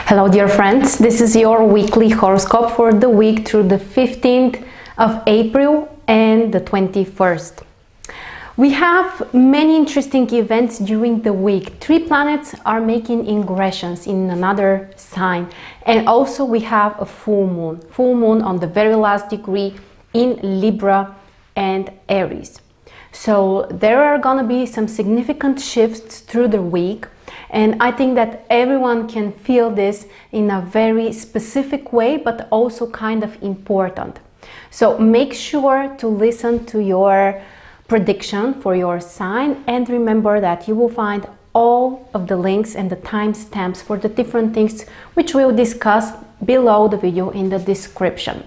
Hello dear friends, this is your weekly horoscope for the week through the 15th of April and the 21st. We have many interesting events during the week. 3 planets are making ingressions in another sign, and also we have a full moon on the very last degree in Libra and Aries. So there are gonna be some significant shifts through the week. And I think that everyone can feel this in a very specific way, but also kind of important. So make sure to listen to your prediction for your sign, and remember that you will find all of the links and the timestamps for the different things which we'll discuss below the video in the description.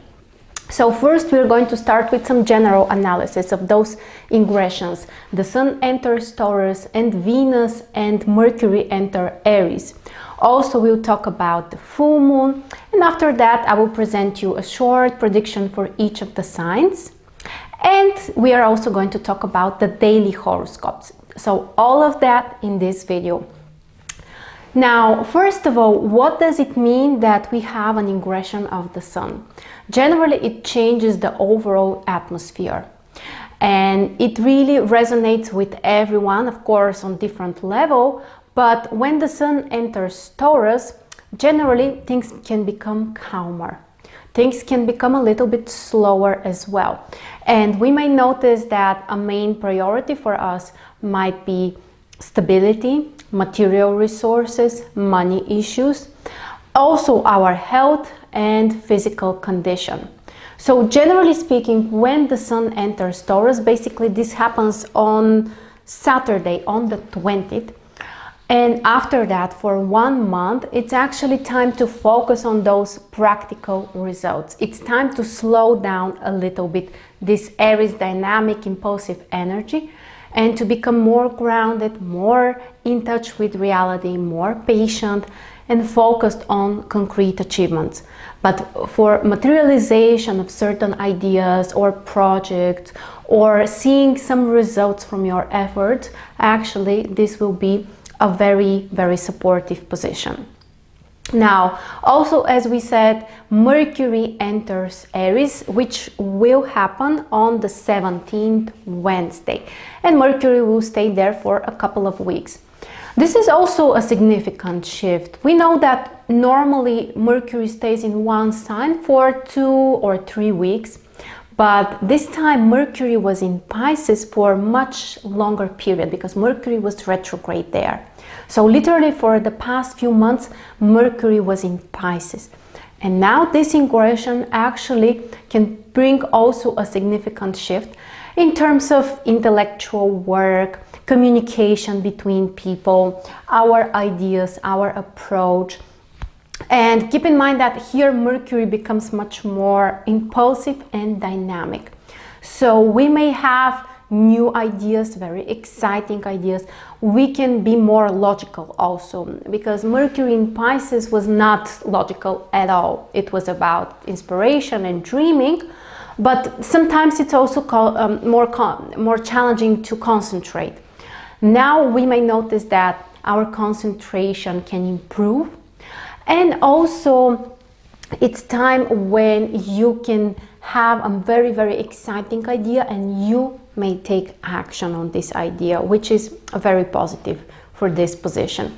So first we're going to start with some general analysis of those ingressions. The Sun enters Taurus and Venus and Mercury enter Aries. Also we'll talk about the full moon, and after that I will present you a short prediction for each of the signs. And we are also going to talk about the daily horoscopes. So all of that in this video. Now, first of all, what does it mean that we have an ingression of the Sun? Generally, it changes the overall atmosphere, and it really resonates with everyone, of course, on different level. But when the Sun enters Taurus, generally things can become calmer. Things can become a little bit slower as well. And we may notice that a main priority for us might be stability, material resources, money issues, also our health and physical condition. So generally speaking, when the Sun enters Taurus, basically this happens on Saturday, on the 20th. And after that, for 1 month, it's actually time to focus on those practical results. It's time to slow down a little bit this Aries dynamic, impulsive energy, and to become more grounded, more in touch with reality, more patient, and focused on concrete achievements. But for materialization of certain ideas or projects, or seeing some results from your efforts, actually this will be a very, very supportive position. Now, also, as we said, Mercury enters Aries, which will happen on the 17th, Wednesday. And Mercury will stay there for a couple of weeks. This is also a significant shift. We know that normally Mercury stays in one sign for 2 or 3 weeks. But this time Mercury was in Pisces for a much longer period because Mercury was retrograde there. So literally for the past few months, Mercury was in Pisces. And now this ingression actually can bring also a significant shift in terms of intellectual work, communication between people, our ideas, our approach. And keep in mind that here Mercury becomes much more impulsive and dynamic. So we may have new ideas, very exciting ideas. We can be more logical also, because Mercury in Pisces was not logical at all. It was about inspiration and dreaming, but sometimes it's also more challenging to concentrate. Now we may notice that our concentration can improve. And also, it's time when you can have a very, very exciting idea and you may take action on this idea, which is very positive for this position.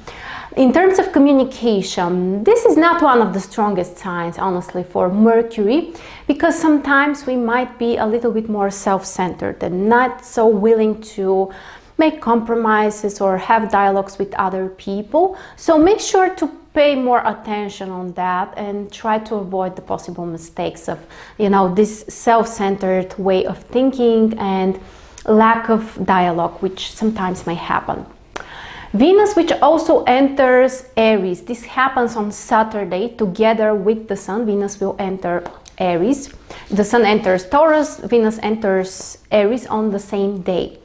In terms of communication, this is not one of the strongest signs, honestly, for Mercury, because sometimes we might be a little bit more self-centered and not so willing to make compromises or have dialogues with other people. So make sure to pay more attention on that and try to avoid the possible mistakes of, this self-centered way of thinking and lack of dialogue, which sometimes may happen. Venus, which also enters Aries, this happens on Saturday together with the Sun. Venus will enter Aries. The Sun enters Taurus, Venus enters Aries on the same day.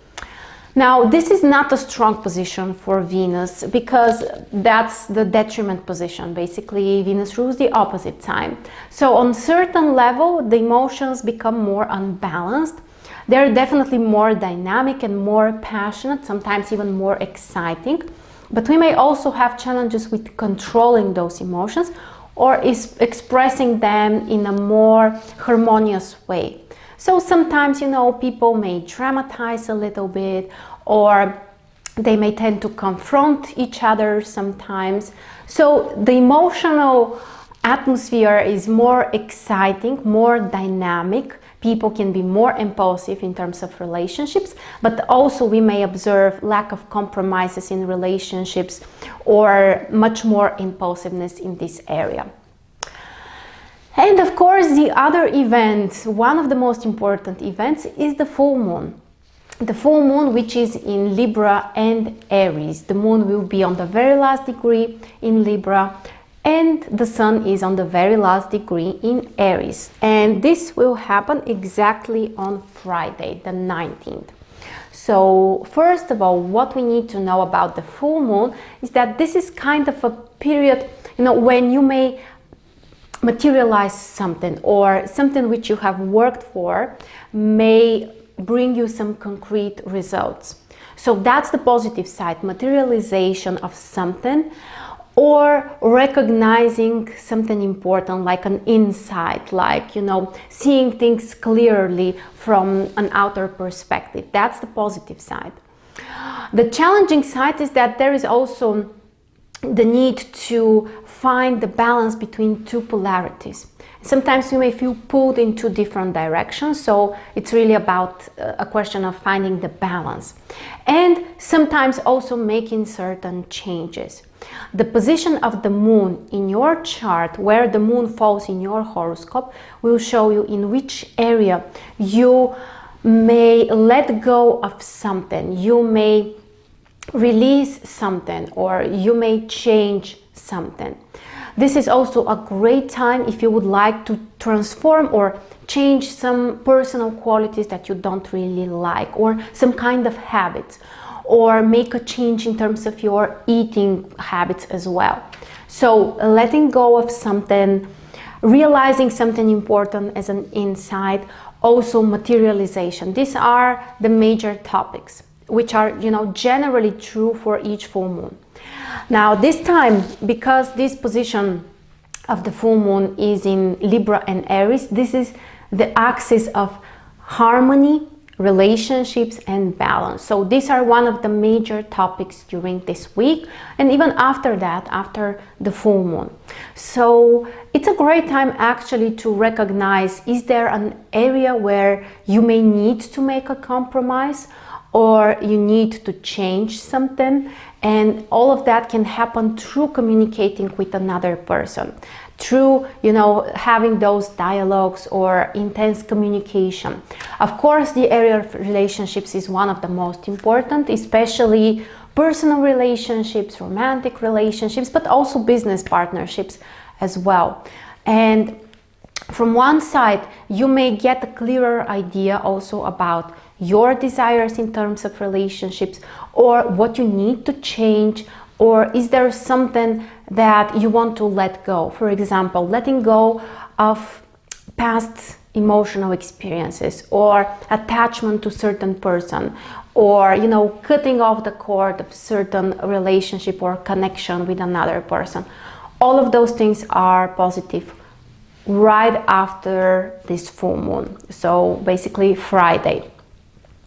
Now, this is not a strong position for Venus because that's the detriment position. Basically, Venus rules the opposite sign. So on certain level, the emotions become more unbalanced. They're definitely more dynamic and more passionate, sometimes even more exciting. but we may also have challenges with controlling those emotions or is expressing them in a more harmonious way. So sometimes, you know, people may dramatize a little bit, or they may tend to confront each other sometimes. So the emotional atmosphere is more exciting, more dynamic. People can be more impulsive in terms of relationships, but also we may observe lack of compromises in relationships or much more impulsiveness in this area. And of course, the other event, one of the most important events, is the full moon. The full moon, which is in Libra and Aries. The moon will be on the very last degree in Libra, and the sun is on the very last degree in Aries. And this will happen exactly on Friday, the 19th. So first of all, what we need to know about the full moon is that this is kind of a period, you know, when you may materialize something, or something which you have worked for may bring you some concrete results. So that's the positive side, materialization of something, or recognizing something important, like an insight, like, you know, seeing things clearly from an outer perspective. That's the positive side. The challenging side is that there is also the need to find the balance between two polarities. Sometimes you may feel pulled in two different directions, so it's really about a question of finding the balance. And sometimes also making certain changes. The position of the moon in your chart, where the moon falls in your horoscope, will show you in which area you may let go of something, you may release something, or you may change something. This is also a great time if you would like to transform or change some personal qualities that you don't really like, or some kind of habits, or make a change in terms of your eating habits as well. So letting go of something, realizing something important as an insight, also materialization. These are the major topics, which are, you know, generally true for each full moon. Now this time, because this position of the full moon is in Libra and Aries, this is the axis of harmony, relationships and balance. So these are one of the major topics during this week, and even after that, after the full moon. So it's a great time actually to recognize, is there an area where you may need to make a compromise, or you need to change something? And all of that can happen through communicating with another person, through, you know, having those dialogues or intense communication. Of course, the area of relationships is one of the most important, especially personal relationships, romantic relationships, but also business partnerships as well. And from one side, you may get a clearer idea also about your desires in terms of relationships, or what you need to change, or is there something that you want to let go? For example, letting go of past emotional experiences, or attachment to certain person, or, you know, cutting off the cord of certain relationship or connection with another person. All of those things are positive right after this full moon, so basically Friday.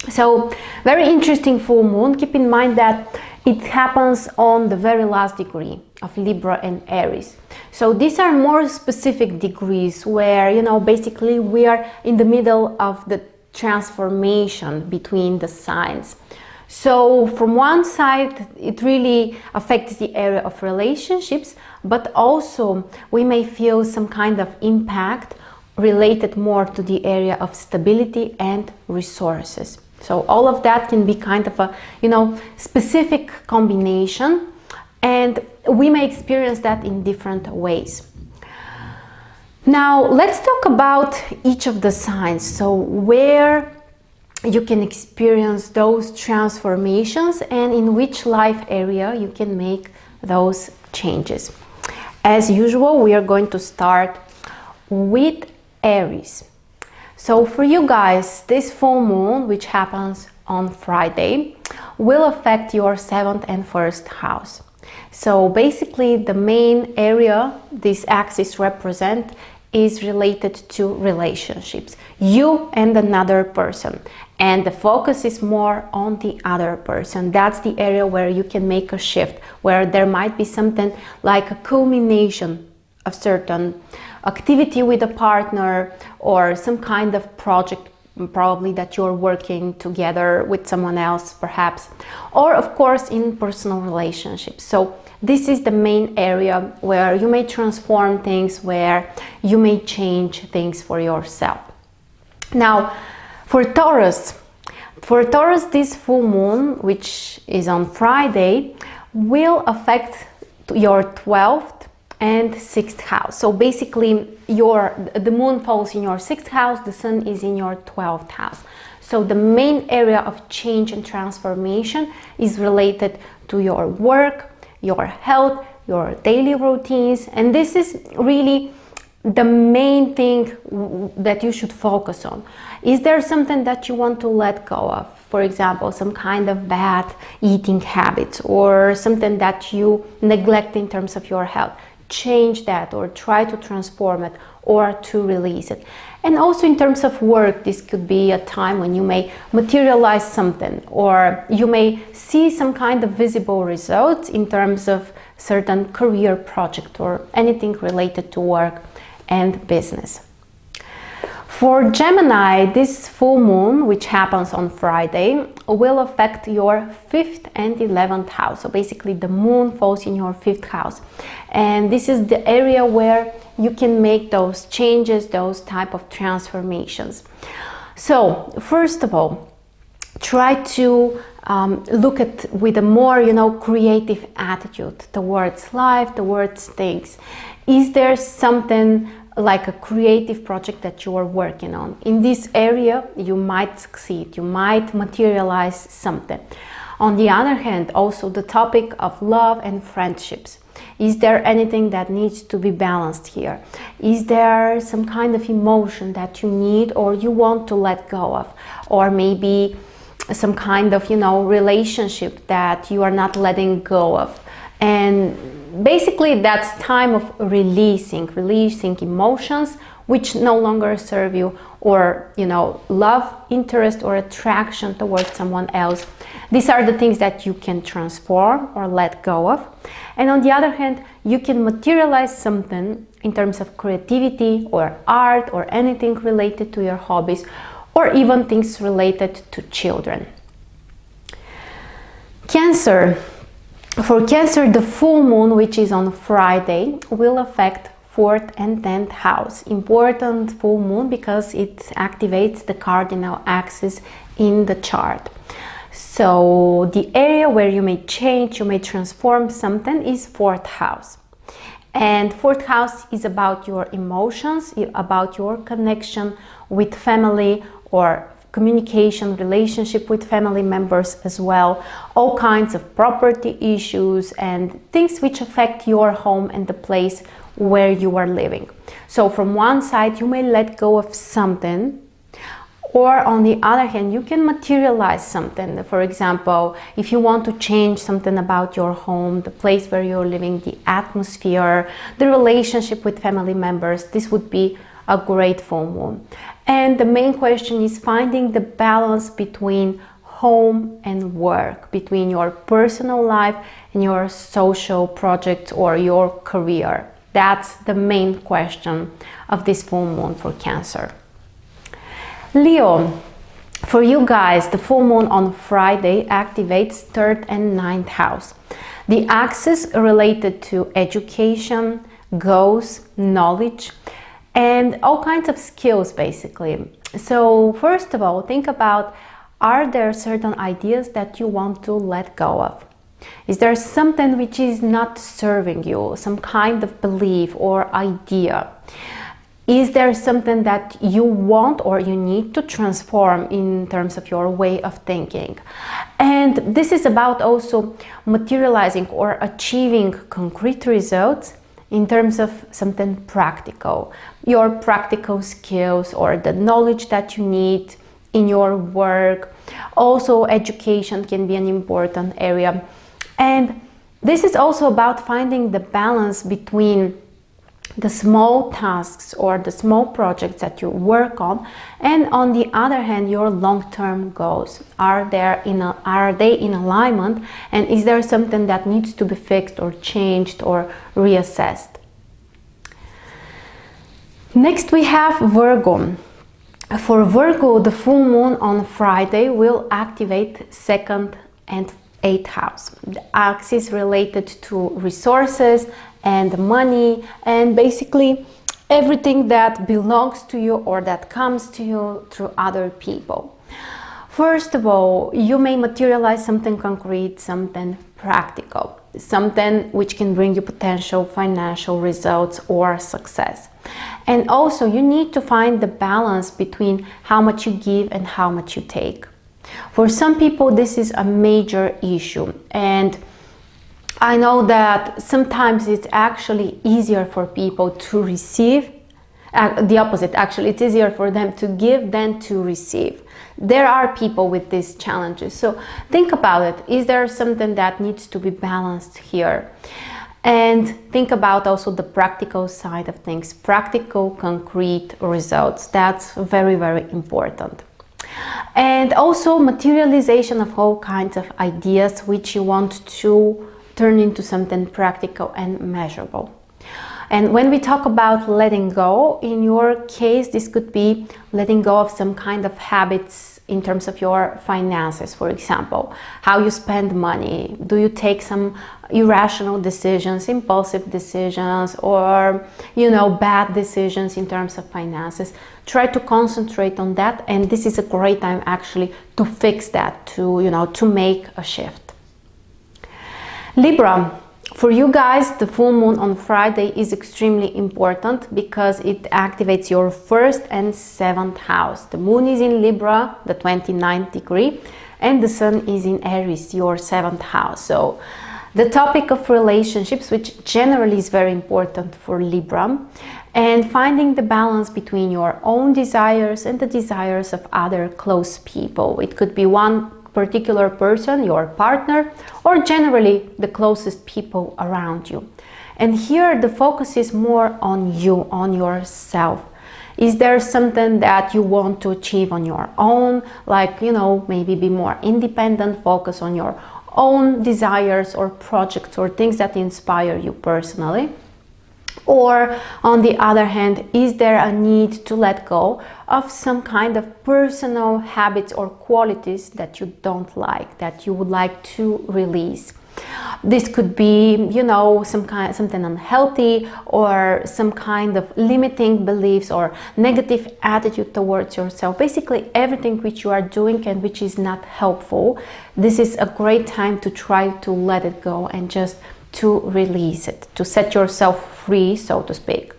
So very interesting full moon. Keep in mind that it happens on the very last degree of Libra and Aries. So these are more specific degrees where, you know, basically we are in the middle of the transformation between the signs. So from one side, it really affects the area of relationships, but also we may feel some kind of impact related more to the area of stability and resources. So all of that can be kind of a, you know, specific combination, and we may experience that in different ways. Now let's talk about each of the signs. So where you can experience those transformations and in which life area you can make those changes. As usual, we are going to start with Aries. So for you guys, this full moon, which happens on Friday will affect your 7th and 1st house. So basically the main area this axis represents is related to relationships, you and another person, and the focus is more on the other person. That's the area where you can make a shift, where there might be something like a culmination of certain activity with a partner or some kind of project, probably that you're working together with someone else perhaps, or of course in personal relationships. So this is the main area where you may transform things, where you may change things for yourself. Now, for Taurus, this full moon, which is on Friday, will affect your 12th and 6th house. So basically the moon falls in your 6th house, the sun is in your 12th house. So the main area of change and transformation is related to your work, your health, your daily routines, and this is really the main thing that you should focus on. Is there something that you want to let go of? For example, some kind of bad eating habits or something that you neglect in terms of your health. Change that or try to transform it or to release it. And also in terms of work, this could be a time when you may materialize something, or you may see some kind of visible results in terms of certain career project or anything related to work and business. For Gemini, this full moon, which happens on Friday, will affect your 5th and 11th house. So basically the moon falls in your 5th house. And this is the area where you can make those changes, those type of transformations. So first of all, try to look at with a more, creative attitude towards life, towards things. Is there something like a creative project that you are working on? In this area, you might succeed, you might materialize something. On the other hand, also the topic of love and friendships. Is there anything that needs to be balanced here? Is there some kind of emotion that you need or you want to let go of? Or maybe some kind of, relationship that you are not letting go of. And basically that's time of releasing emotions which no longer serve you, or love, interest or attraction towards someone else. These are the things that you can transform or let go of. And on the other hand, you can materialize something in terms of creativity or art or anything related to your hobbies, or even things related to children. Cancer. For Cancer, the full moon, which is on Friday, will affect 4th and 10th house. Important full moon because it activates the cardinal axis in the chart. So the area where you may change, you may transform something is 4th house. And 4th house is about your emotions, about your connection with family or communication, relationship with family members as well, all kinds of property issues and things which affect your home and the place where you are living. So from one side, you may let go of something, or on the other hand, you can materialize something. For example, if you want to change something about your home, the place where you're living, the atmosphere, the relationship with family members, this would be a great full moon. And the main question is finding the balance between home and work, between your personal life and your social projects or your career. That's the main question of this full moon for Cancer. Leo, for you guys, the full moon on Friday activates 3rd and 9th house. The axis related to education, goals, knowledge, and all kinds of skills basically. So first of all, think about, are there certain ideas that you want to let go of? Is there something which is not serving you, some kind of belief or idea? Is there something that you want or you need to transform in terms of your way of thinking? And this is about also materializing or achieving concrete results in terms of something practical, your practical skills or the knowledge that you need in your work. Also, education can be an important area. And this is also about finding the balance between the small tasks or the small projects that you work on, and on the other hand, your long-term goals. Are they in alignment, and is there something that needs to be fixed or changed or reassessed? Next we have Virgo. For Virgo, the full moon on Friday will activate 2nd and 8th house, the axis related to resources and money, and basically everything that belongs to you or that comes to you through other people. First of all, you may materialize something concrete, something practical, something which can bring you potential financial results or success. And also you need to find the balance between how much you give and how much you take. For some people this is a major issue, and I know that sometimes it's actually easier for people to receive, the opposite actually, it's easier for them to give than to receive. There are people with these challenges, so think about it. Is there something that needs to be balanced here? And think about also the practical side of things, practical, concrete results. That's very, very important. And also materialization of all kinds of ideas which you want to turn into something practical and measurable. And when we talk about letting go, in your case, this could be letting go of some kind of habits in terms of your finances, for example, how you spend money. Do you take some irrational decisions, impulsive decisions, or, bad decisions in terms of finances? Try to concentrate on that, and this is a great time actually to fix that, to make a shift. Libra. For you guys, the full moon on Friday is extremely important because it activates your 1st and 7th house. The moon is in Libra, the 29th degree, and the sun is in Aries, your 7th house. So the topic of relationships, which generally is very important for Libra, and finding the balance between your own desires and the desires of other close people. It could be one particular person, your partner, or generally the closest people around you. And here the focus is more on you, on yourself. Is there something that you want to achieve on your own? Like, maybe be more independent, focus on your own desires or projects or things that inspire you personally. Or on the other hand, is there a need to let go of some kind of personal habits or qualities that you don't like, that you would like to release? This could be, something unhealthy, or some kind of limiting beliefs or negative attitude towards yourself. Basically everything which you are doing and which is not helpful. This is a great time to try to let it go and just to release it, to set yourself free, so to speak.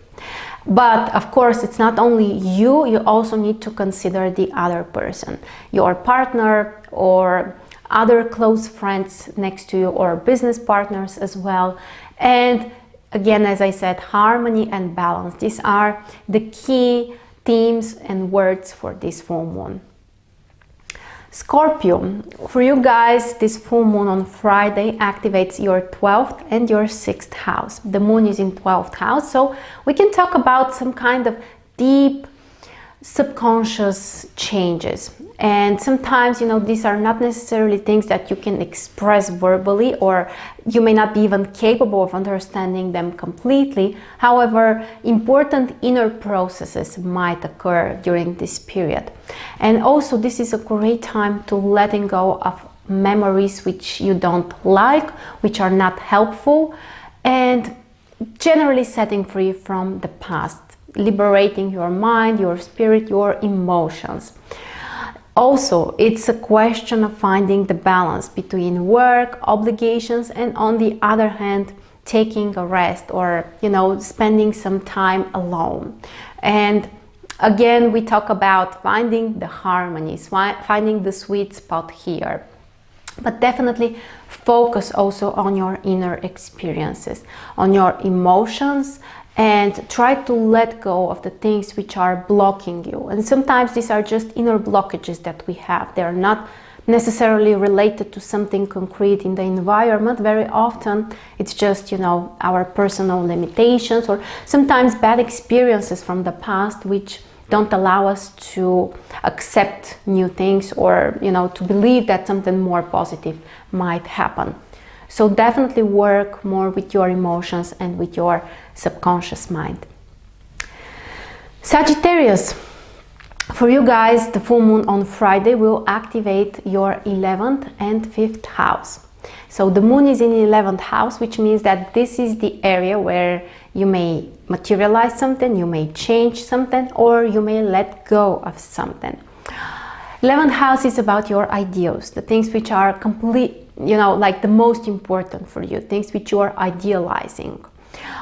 But of course, it's not only you, you also need to consider the other person, your partner or other close friends next to you, or business partners as well. And again, as I said, harmony and balance, these are the key themes and words for this full moon. Scorpio, for you guys, this full moon on Friday activates your 12th and your 6th house. The moon is in 12th house, so we can talk about some kind of deep subconscious changes. And sometimes, these are not necessarily things that you can express verbally, or you may not be even capable of understanding them completely. However, important inner processes might occur during this period. And also, this is a great time to letting go of memories which you don't like, which are not helpful, and generally setting free from the past, liberating your mind, your spirit, your emotions. Also, it's a question of finding the balance between work, obligations, and on the other hand, taking a rest, or, spending some time alone. And again, we talk about finding the harmonies, finding the sweet spot here. But definitely focus also on your inner experiences, on your emotions, and try to let go of the things which are blocking you. And sometimes these are just inner blockages that we have. They are not necessarily related to something concrete in the environment. Very often it's just, you know, our personal limitations, or sometimes bad experiences from the past which don't allow us to accept new things, or, you know, to believe that something more positive might happen. So definitely work more with your emotions and with your subconscious mind. Sagittarius, for you guys, the full moon on Friday will activate your 11th and 5th house. So the moon is in the 11th house, which means that this is the area where you may materialize something, you may change something, or you may let go of something. 11th house is about your ideals, the things which are complete, you know, like the most important for you, things which you are idealizing.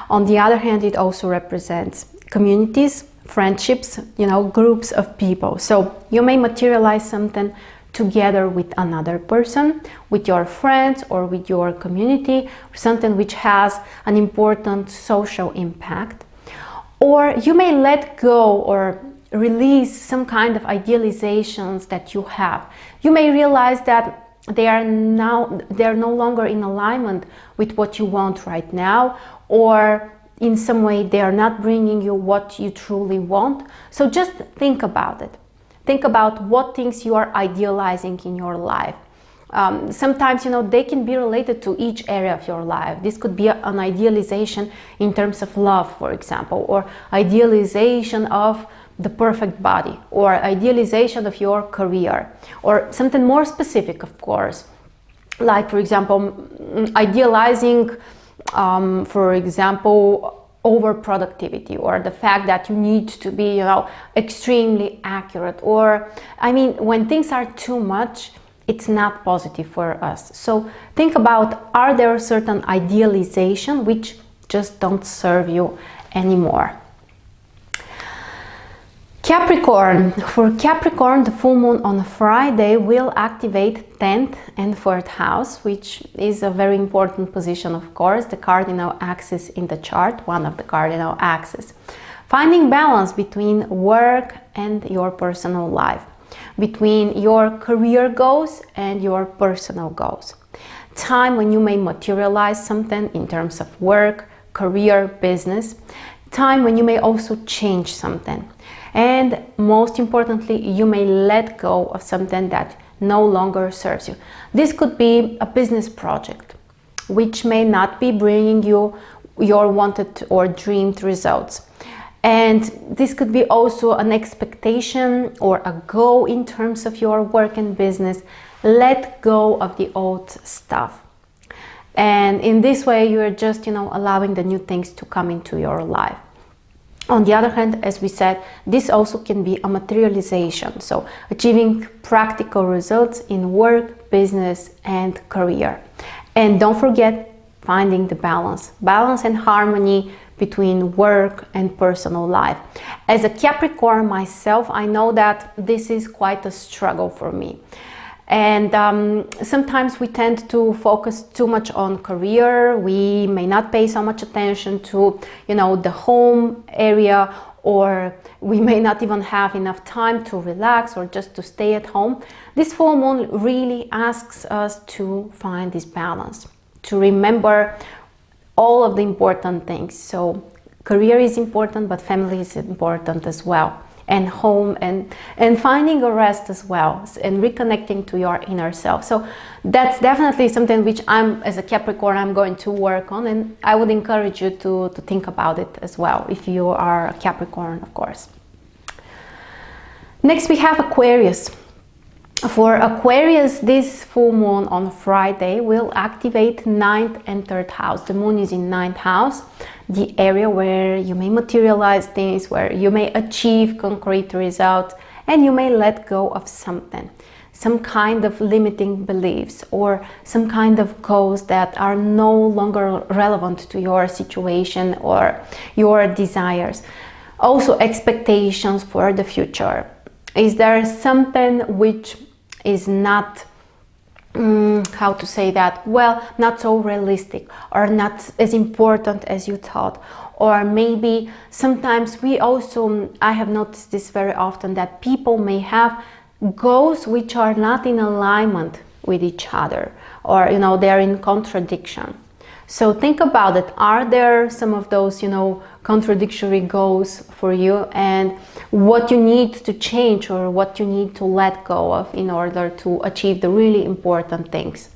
On the other hand, it also represents communities, friendships, you know, groups of people. So you may materialize something together with another person, with your friends, or with your community, or something which has an important social impact. Or you may let go or release some kind of idealizations that you have. You may realize that they are no longer in alignment with what you want right now, or in some way they are not bringing you what you truly want. So just think about it. Think about what things you are idealizing in your life. Sometimes, you know, they can be related to each area of your life. This could be an idealization in terms of love, for example, or idealization of the perfect body, or idealization of your career, or something more specific, of course, like, for example, idealizing, for example, over productivity, or the fact that you need to be, you know, extremely accurate, or, I mean, when things are too much, it's not positive for us. So think about, are there certain idealization which just don't serve you anymore? Capricorn. For Capricorn, the full moon on Friday will activate 10th and 4th house, which is a very important position, of course, the cardinal axis in the chart, one of the cardinal axes. Finding balance between work and your personal life, between your career goals and your personal goals. Time when you may materialize something in terms of work, career, business. Time when you may also change something. And most importantly, you may let go of something that no longer serves you. This could be a business project which may not be bringing you your wanted or dreamed results. And this could be also an expectation or a goal in terms of your work and business. Let go of the old stuff. And in this way, you're just, you know, allowing the new things to come into your life. On the other hand, as we said, this also can be a materialization, so achieving practical results in work, business, and career. And don't forget finding the balance and harmony between work and personal life. As a Capricorn myself, I know that this is quite a struggle for me. And sometimes we tend to focus too much on career. We may not pay so much attention to, you know, the home area, or we may not even have enough time to relax or just to stay at home. This full moon really asks us to find this balance, to remember all of the important things. So career is important, but family is important as well. And home, and finding a rest as well, and reconnecting to your inner self. So that's definitely something which as a Capricorn, I'm going to work on, and I would encourage you to think about it as well, if you are a Capricorn, of course. Next we have Aquarius. For Aquarius, this full moon on Friday will activate 9th and 3rd house. The moon is in 9th house, the area where you may materialize things, where you may achieve concrete results, and you may let go of something, some kind of limiting beliefs, or some kind of goals that are no longer relevant to your situation or your desires. Also, expectations for the future. Is there something which is not, how to say that, well, not so realistic, or not as important as you thought, or maybe sometimes we also, I have noticed this very often, that people may have goals which are not in alignment with each other, or they're in contradiction. So think about it. Are there some of those contradictory goals for you, and what you need to change or what you need to let go of in order to achieve the really important things?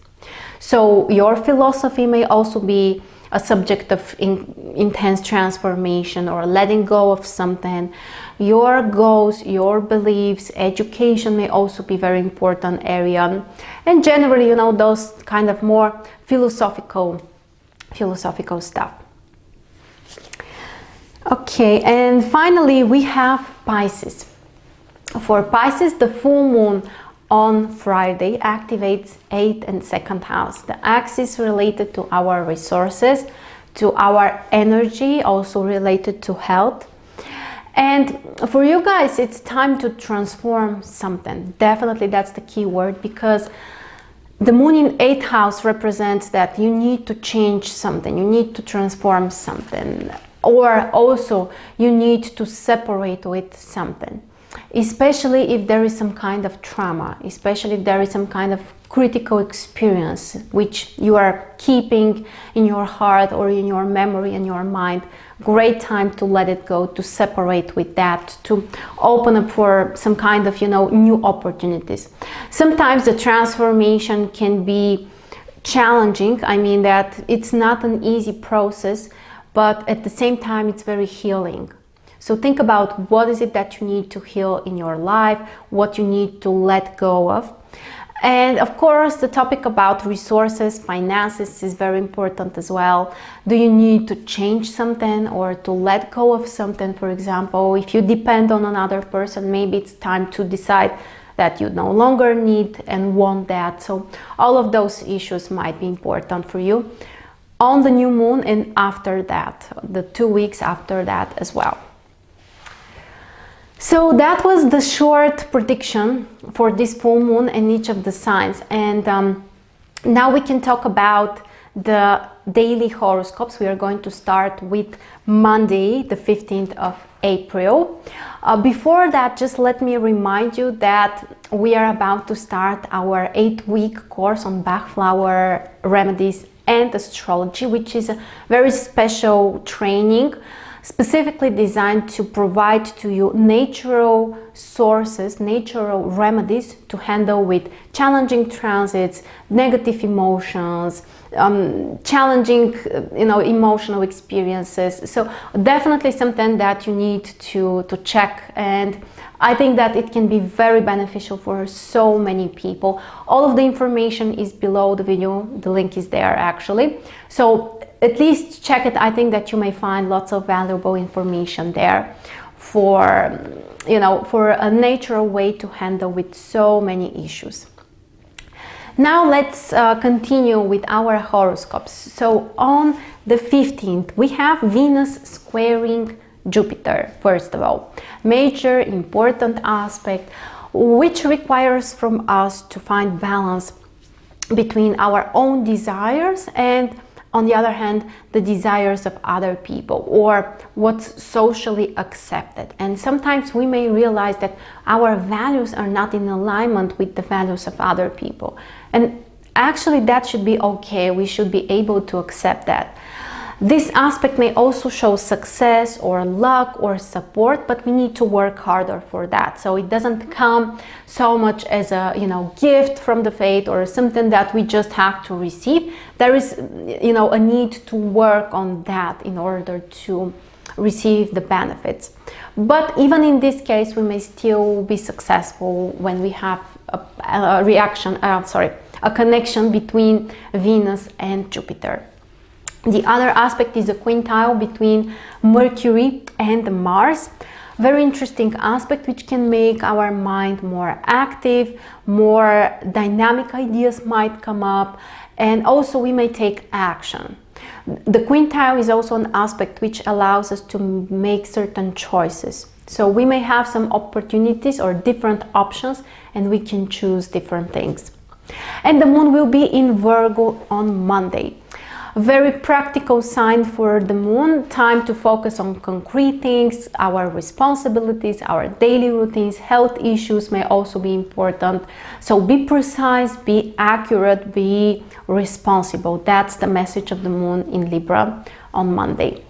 So your philosophy may also be a subject of intense transformation or letting go of something. Your goals, your beliefs, education may also be very important area, and generally those kind of more philosophical stuff. Okay, and finally we have Pisces. For Pisces, the full moon on Friday activates 8th and 2nd house, the axis related to our resources, to our energy, also related to health. And for you guys, it's time to transform something. Definitely that's the key word, because the moon in 8th house represents that you need to change something, you need to transform something, or also you need to separate with something. Especially if there is some kind of trauma, especially if there is some kind of critical experience which you are keeping in your heart or in your memory and your mind. Great time to let it go, to separate with that, to open up for some kind of new opportunities. Sometimes the transformation can be challenging. I mean that it's not an easy process, but at the same time it's very healing. So think about what is it that you need to heal in your life, what you need to let go of. And of course, the topic about resources, finances is very important as well. Do you need to change something or to let go of something? For example, if you depend on another person, maybe it's time to decide that you no longer need and want that. So all of those issues might be important for you on the new moon and after that, the 2 weeks after that as well. So that was the short prediction for this full moon and each of the signs. And now we can talk about the daily horoscopes. We are going to start with Monday, the 15th of April. Before that, just let me remind you that we are about to start our 8-week course on Bach flower, remedies, and astrology, which is a very special training specifically designed to provide to you natural sources, natural remedies to handle with challenging transits, negative emotions, challenging emotional experiences. So definitely something that you need to check, and I think that it can be very beneficial for so many people. All of the information is below the video, the link is there actually. So at least check it. I think that you may find lots of valuable information there for a natural way to handle with so many issues. Now let's continue with our horoscopes. So on the 15th, we have Venus squaring Jupiter, first of all. Major important aspect, which requires from us to find balance between our own desires and, on the other hand, the desires of other people, or what's socially accepted. And sometimes we may realize that our values are not in alignment with the values of other people. And actually that should be okay. We should be able to accept that. This aspect may also show success or luck or support, but we need to work harder for that. So it doesn't come so much as a gift from the fate or something that we just have to receive. There is a need to work on that in order to receive the benefits. But even in this case, we may still be successful when we have a connection between Venus and Jupiter. The other aspect is a quintile between Mercury and Mars. Very interesting aspect which can make our mind more active, more dynamic ideas might come up, and also we may take action. The quintile is also an aspect which allows us to make certain choices. So we may have some opportunities or different options and we can choose different things. And the moon will be in Virgo on Monday. Very practical sign for the moon, time to focus on concrete things, our responsibilities, our daily routines. Health issues may also be important. So be precise, be accurate, be responsible. That's the message of the moon in Libra on Monday.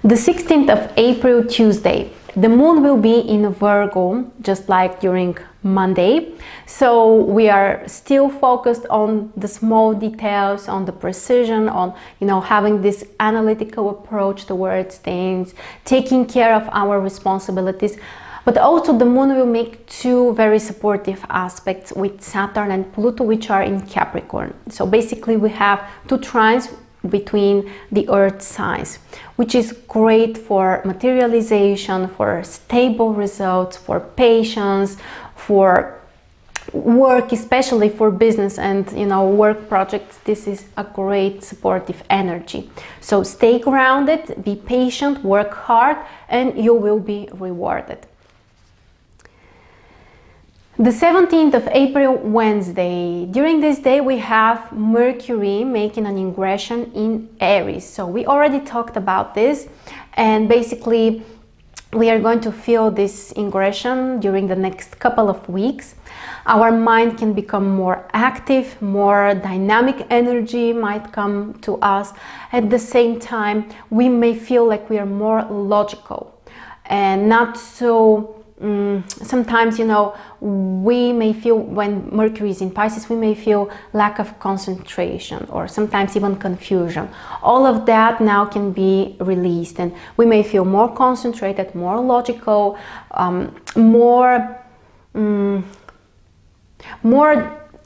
The 16th of April, Tuesday, the moon will be in Virgo, just like during Monday. So we are still focused on the small details, on the precision, on, you know, having this analytical approach towards things, taking care of our responsibilities. But also the moon will make two very supportive aspects with Saturn and Pluto, which are in Capricorn. So basically we have two trines between the earth signs, which is great for materialization, for stable results, for patience, for work, especially for business and, you know, work projects. This is a great supportive energy. So stay grounded, be patient, work hard, and you will be rewarded. The 17th of April, Wednesday. During this day we have Mercury making an ingression in Aries. So we already talked about this, and basically we are going to feel this ingression during the next couple of weeks. Our mind can become more active, more dynamic energy might come to us. At the same time, we may feel like we are more logical and not so sometimes, you know, we may feel, when Mercury is in Pisces, we may feel lack of concentration or sometimes even confusion. All of that now can be released, and we may feel more concentrated, more logical, more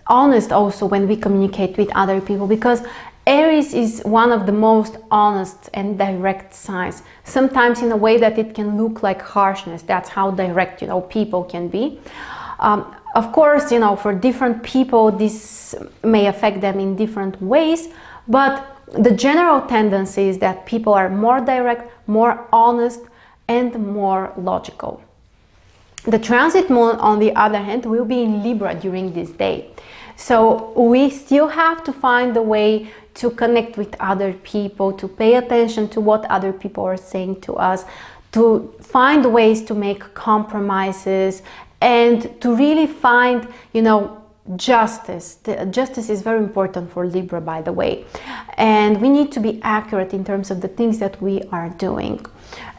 honest also when we communicate with other people, because Aries is one of the most honest and direct signs, sometimes in a way that it can look like harshness. That's how direct, you know, people can be. Of course, you know, for different people this may affect them in different ways, but the general tendency is that people are more direct, more honest, and more logical. The transit moon, on the other hand, will be in Libra during this day. So we still have to find a way to connect with other people, to pay attention to what other people are saying to us, to find ways to make compromises, and to really find, you know, justice. Justice is very important for Libra, by the way, and we need to be accurate in terms of the things that we are doing.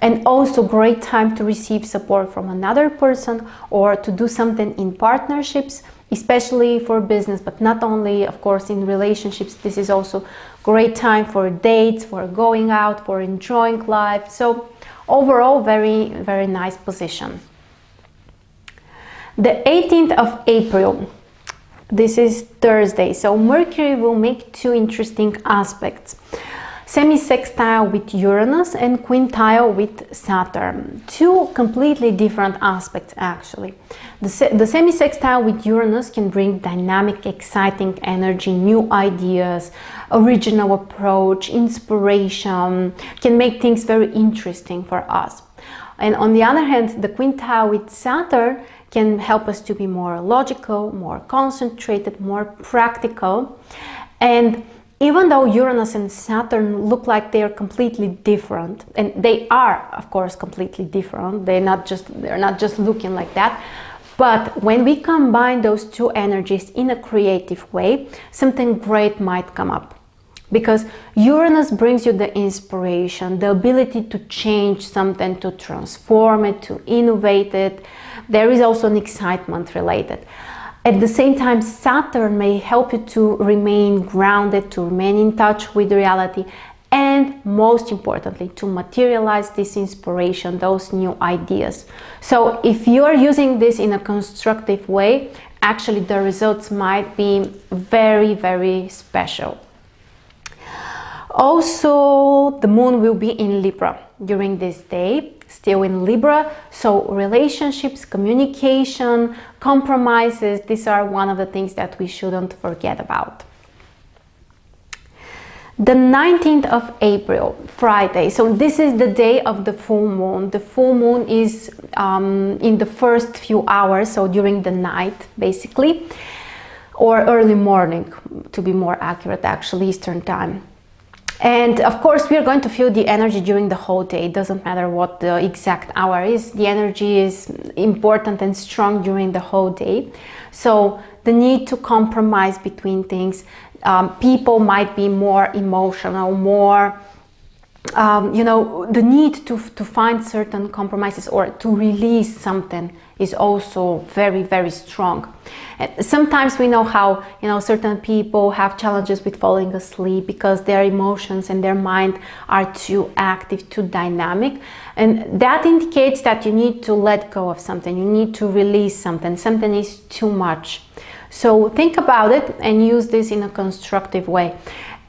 And also great time to receive support from another person or to do something in partnerships, especially for business, but not only, of course, in relationships. This is also great time for dates, for going out, for enjoying life. So overall, very, very nice position. The 18th of April, this is Thursday, so Mercury will make two interesting aspects. Semi-sextile with Uranus and quintile with Saturn. Two completely different aspects, actually. The semi-sextile with Uranus can bring dynamic, exciting energy, new ideas, original approach, inspiration, can make things very interesting for us. And on the other hand, the quintile with Saturn can help us to be more logical, more concentrated, more practical. And even though Uranus and Saturn look like they are completely different, and they are, of course, completely different, they're not just looking like that, but when we combine those two energies in a creative way, something great might come up. Because Uranus brings you the inspiration, the ability to change something, to transform it, to innovate it. There is also an excitement related. At the same time, Saturn may help you to remain grounded, to remain in touch with reality, and most importantly, to materialize this inspiration, those new ideas. So if you are using this in a constructive way, actually the results might be very, very special. Also, the moon will be in Libra during this day, still in Libra, so relationships, communication, compromises, these are one of the things that we shouldn't forget about. The 19th of April, Friday, so this is the day of the full moon. The full moon is in the first few hours, so during the night, basically. or early morning, to be more accurate, actually, Eastern time. And of course, we are going to feel the energy during the whole day. It doesn't matter what the exact hour is. The energy is important and strong during the whole day. So the need to compromise between things. People might be more emotional, more, the need to find certain compromises or to release something is also very, very strong. And sometimes we know how, certain people have challenges with falling asleep because their emotions and their mind are too active, too dynamic. And that indicates that you need to let go of something. You need to release something. Something is too much. So think about it and use this in a constructive way.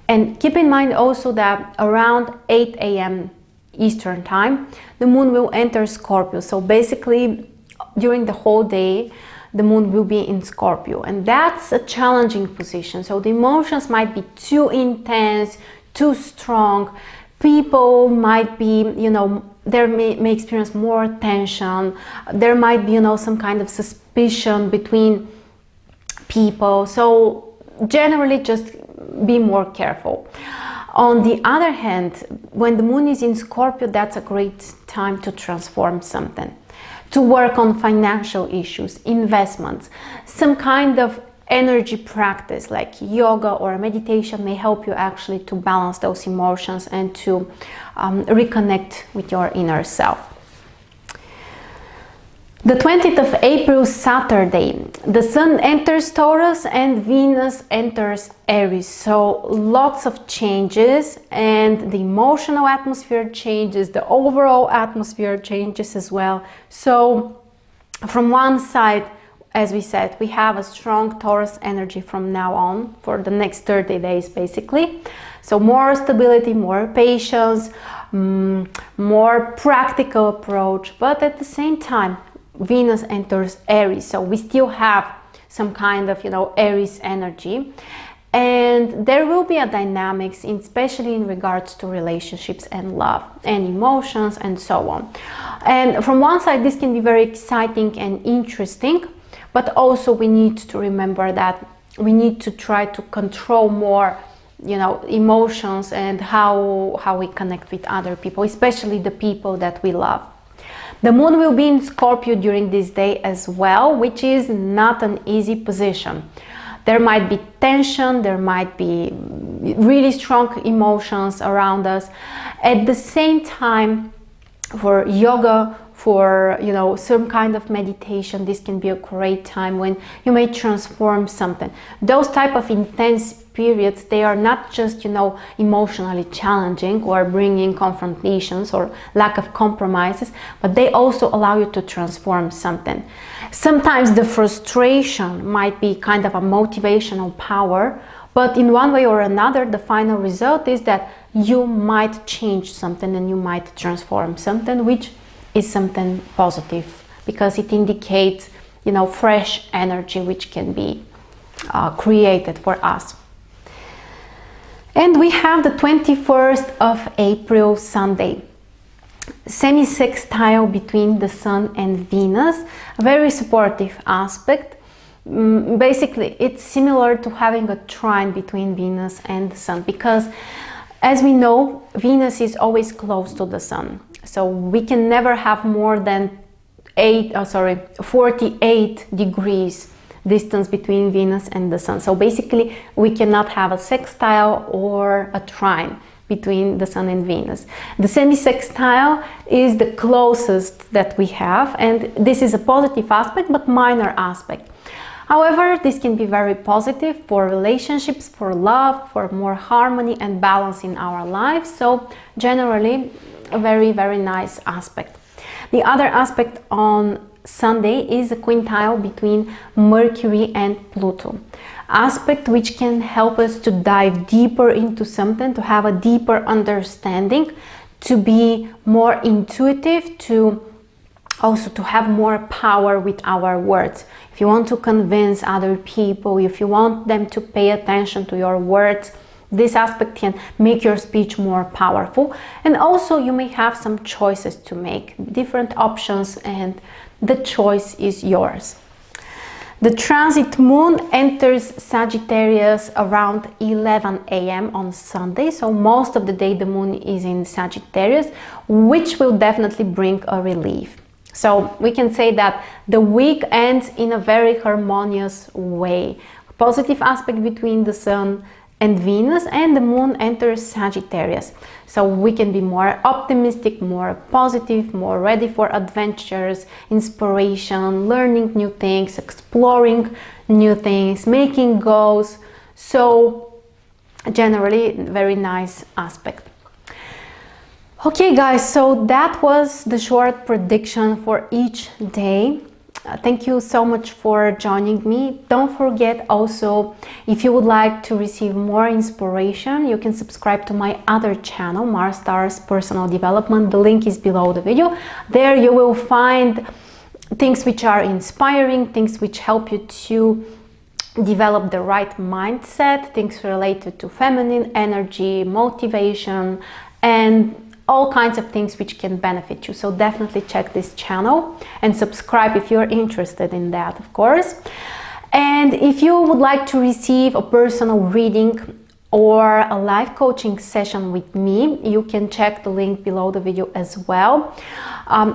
And keep in mind also that around 8 a.m. Eastern time, the moon will enter Scorpio. So basically, during the whole day, the moon will be in Scorpio. And that's a challenging position. So the emotions might be too intense, too strong. People might be, they may experience more tension. There might be, some kind of suspicion between people. So generally, just be more careful. On the other hand, when the moon is in Scorpio, that's a great time to transform something, to work on financial issues, investments. Some kind of energy practice like yoga or meditation may help you actually to balance those emotions and to reconnect with your inner self. The 20th of April, Saturday, the Sun enters Taurus and Venus enters Aries. So lots of changes, and the emotional atmosphere changes, the overall atmosphere changes as well. So from one side, as we said, we have a strong Taurus energy from now on for the next 30 days basically. So more stability, more patience, more practical approach, but at the same time, Venus enters Aries, so we still have some kind of, Aries energy, and there will be a dynamics, especially in regards to relationships and love and emotions and so on. And from one side, this can be very exciting and interesting, but also we need to remember that we need to try to control more, emotions and how we connect with other people, especially the people that we love. The moon will be in Scorpio during this day as well, which is not an easy position. There might be tension, there might be really strong emotions around us. At the same time, for yoga, for some kind of meditation, this can be a great time when you may transform something. Those type of intense periods, they are not just emotionally challenging or bringing confrontations or lack of compromises, but they also allow you to transform something. Sometimes the frustration might be kind of a motivational power, but in one way or another, the final result is that you might change something and you might transform something, which is something positive because it indicates fresh energy which can be created for us. And we have the 21st of April, Sunday, semi-sextile between the Sun and Venus, a very supportive aspect. Basically, it's similar to having a trine between Venus and the Sun because, as we know, Venus is always close to the Sun. So we can never have more than 48 degrees distance between Venus and the Sun. So basically, we cannot have a sextile or a trine between the Sun and Venus. The semi-sextile is the closest that we have, and this is a positive aspect, but minor aspect. However, this can be very positive for relationships, for love, for more harmony and balance in our lives. So generally, a very, very nice aspect. The other aspect on Sunday is a quintile between Mercury and Pluto. Aspect which can help us to dive deeper into something, to have a deeper understanding, to be more intuitive, to also to have more power with our words. If you want to convince other people, if you want them to pay attention to your words, this aspect can make your speech more powerful. And also you may have some choices to make, different options, and the choice is yours. The transit moon enters Sagittarius around 11 a.m. on Sunday, so most of the day the moon is in Sagittarius, which will definitely bring a relief. So we can say that the week ends in a very harmonious way. A positive aspect between the Sun and Venus, and the moon enters Sagittarius. So we can be more optimistic, more positive, more ready for adventures, inspiration, learning new things, exploring new things, making goals. So generally, very nice aspect. Okay guys, so that was the short prediction for each day. Thank you so much for joining me. Don't forget also, if you would like to receive more inspiration, you can subscribe to my other channel, Mars Stars Personal Development. The link is below the video. There you will find things which are inspiring, things which help you to develop the right mindset, things related to feminine energy, motivation, and all kinds of things which can benefit you. So definitely check this channel and subscribe if you're interested in that, of course. And if you would like to receive a personal reading or a live coaching session with me, you can check the link below the video as well.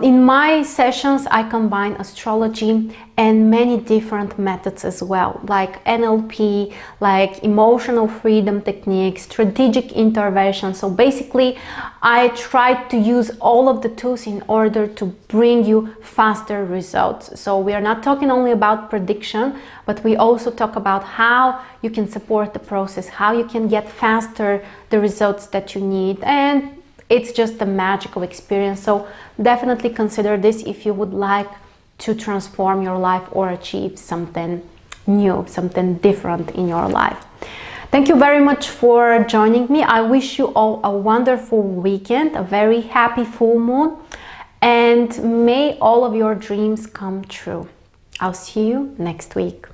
In my sessions, I combine astrology and many different methods as well, like NLP, like emotional freedom techniques, strategic intervention. So basically, I try to use all of the tools in order to bring you faster results. So we are not talking only about prediction, but we also talk about how you can support the process, how you can get faster the results that you need. And it's just a magical experience. So definitely consider this if you would like to transform your life or achieve something new, something different in your life. Thank you very much for joining me. I wish you all a wonderful weekend, a very happy full moon, and may all of your dreams come true. I'll see you next week.